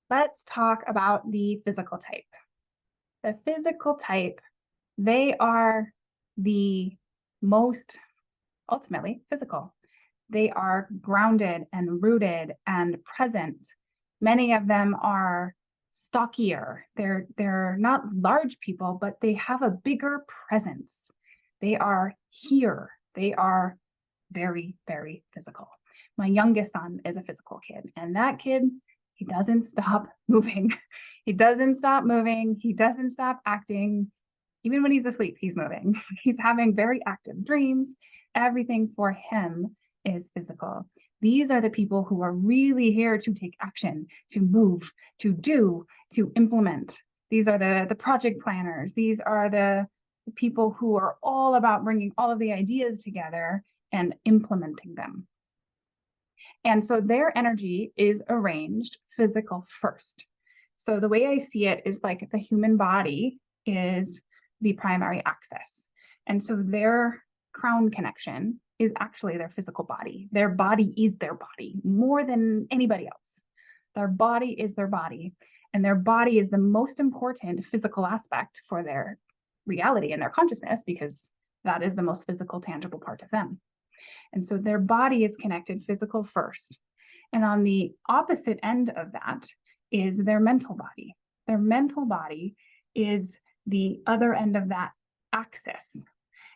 let's talk about the physical type. The physical type, they are the most ultimately physical. They are grounded and rooted and present. Many of them are stockier. They're not large people, but they have a bigger presence. They are here. They are very, very physical. My youngest son is a physical kid, and that kid, he doesn't stop moving. He doesn't stop moving. He doesn't stop acting. Even when he's asleep, he's moving. He's having very active dreams. Everything for him is physical. These are the people who are really here to take action, to move, to do, to implement. These are the project planners. These are the people who are all about bringing all of the ideas together and implementing them. And so their energy is arranged physical first. So the way I see it is like the human body is the primary axis. And so their crown connection is actually their physical body. Their body is their body more than anybody else. Their body is their body. And their body is the most important physical aspect for their reality and their consciousness, because that is the most physical, tangible part of them. And so their body is connected physical first. And on the opposite end of that is their mental body. Their mental body is the other end of that axis.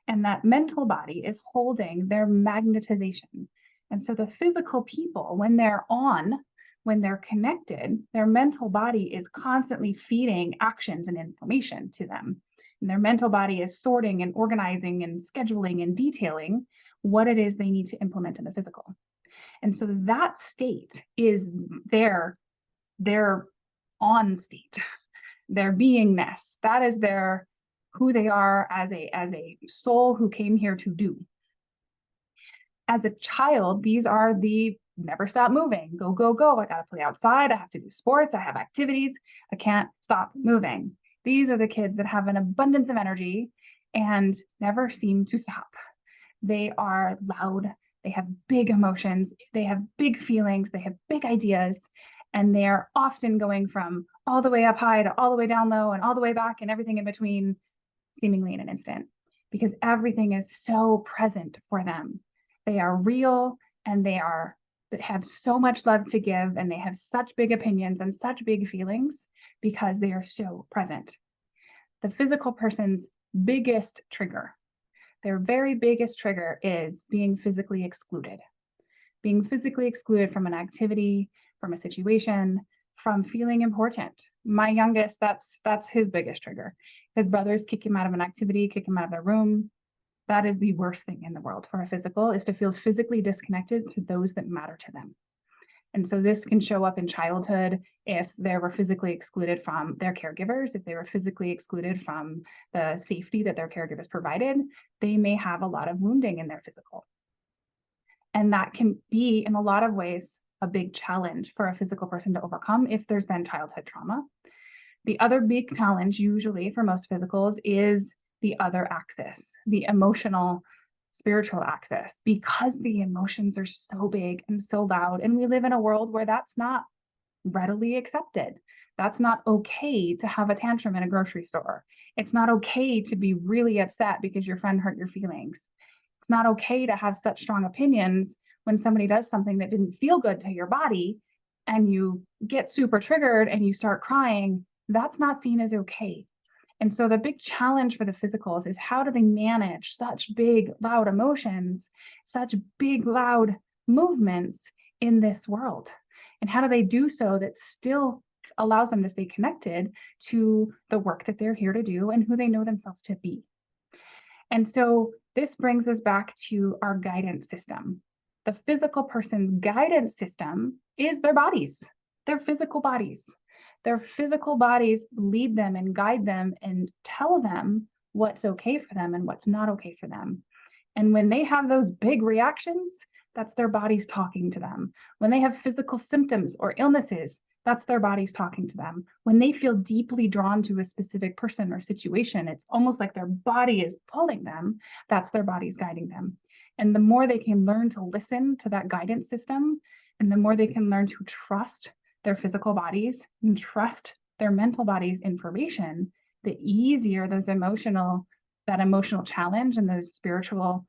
And that mental body is holding their magnetization. And so the physical people, when they're on, when they're connected, their mental body is constantly feeding actions and information to them. And their mental body is sorting and organizing and scheduling and detailing what it is they need to implement in the physical. And so that state is their on state, their beingness. That is their who they are as a soul who came here to do. As a child, these are the never stop moving, go, go, go. I gotta play outside, I have to do sports, I have activities, I can't stop moving. These are the kids that have an abundance of energy and never seem to stop. They are loud, they have big emotions, they have big feelings, they have big ideas, and they are often going from all the way up high to all the way down low and all the way back and everything in between, seemingly in an instant, because everything is so present for them. They are real and they have so much love to give, and they have such big opinions and such big feelings because they are so present. The physical person's biggest trigger, their very biggest trigger, is being physically excluded. Being physically excluded from an activity, from a situation, from feeling important. My youngest, that's his biggest trigger. His brothers kick him out of an activity, kick him out of their room. That is the worst thing in the world for a physical, is to feel physically disconnected to those that matter to them. And so this can show up in childhood if they were physically excluded from their caregivers, if they were physically excluded from the safety that their caregivers provided, they may have a lot of wounding in their physical. And that can be, in a lot of ways, a big challenge for a physical person to overcome if there's been childhood trauma. The other big challenge, usually for most physicals, is the other axis, the emotional, spiritual axis, because the emotions are so big and so loud. And we live in a world where that's not readily accepted. That's not okay to have a tantrum in a grocery store. It's not okay to be really upset because your friend hurt your feelings. It's not okay to have such strong opinions when somebody does something that didn't feel good to your body and you get super triggered and you start crying. That's not seen as okay. And so the big challenge for the physicals is, how do they manage such big, loud emotions, such big, loud movements in this world? And how do they do so that still allows them to stay connected to the work that they're here to do and who they know themselves to be? And so this brings us back to our guidance system. The physical person's guidance system is their bodies, their physical bodies. Their physical bodies lead them and guide them and tell them what's okay for them and what's not okay for them. And when they have those big reactions, that's their bodies talking to them. When they have physical symptoms or illnesses, that's their bodies talking to them. When they feel deeply drawn to a specific person or situation, it's almost like their body is pulling them. That's their bodies guiding them. And the more they can learn to listen to that guidance system, and the more they can learn to trust their physical bodies and trust their mental body's information, the easier that emotional challenge and those spiritual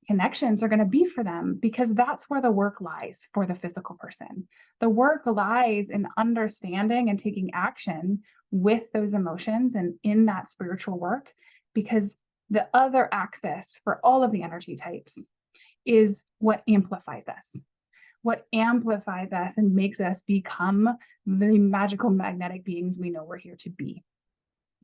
connections are going to be for them, because that's where the work lies for the physical person. The work lies in understanding and taking action with those emotions and in that spiritual work, because the other axis for all of the energy types is what amplifies us. What amplifies us and makes us become the magical magnetic beings we know we're here to be.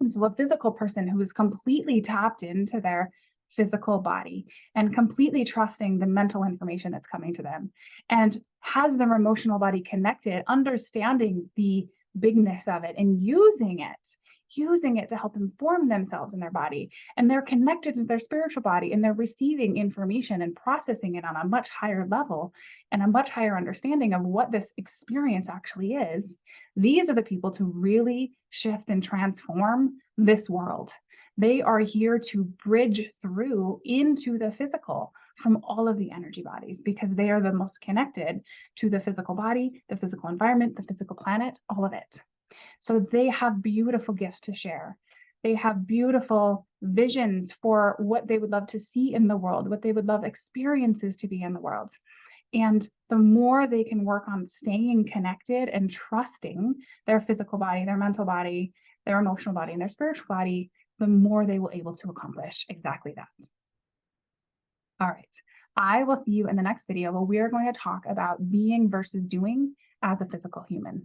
And so a physical person who is completely tapped into their physical body and completely trusting the mental information that's coming to them and has their emotional body connected, understanding the bigness of it and using it to help inform themselves in their body. And they're connected to their spiritual body and they're receiving information and processing it on a much higher level and a much higher understanding of what this experience actually is. These are the people to really shift and transform this world. They are here to bridge through into the physical from all of the energy bodies, because they are the most connected to the physical body, the physical environment, the physical planet, all of it. So they have beautiful gifts to share. They have beautiful visions for what they would love to see in the world, what they would love experiences to be in the world. And the more they can work on staying connected and trusting their physical body, their mental body, their emotional body, and their spiritual body, the more they will able to accomplish exactly that. All right. I will see you in the next video where we are going to talk about being versus doing as a physical human.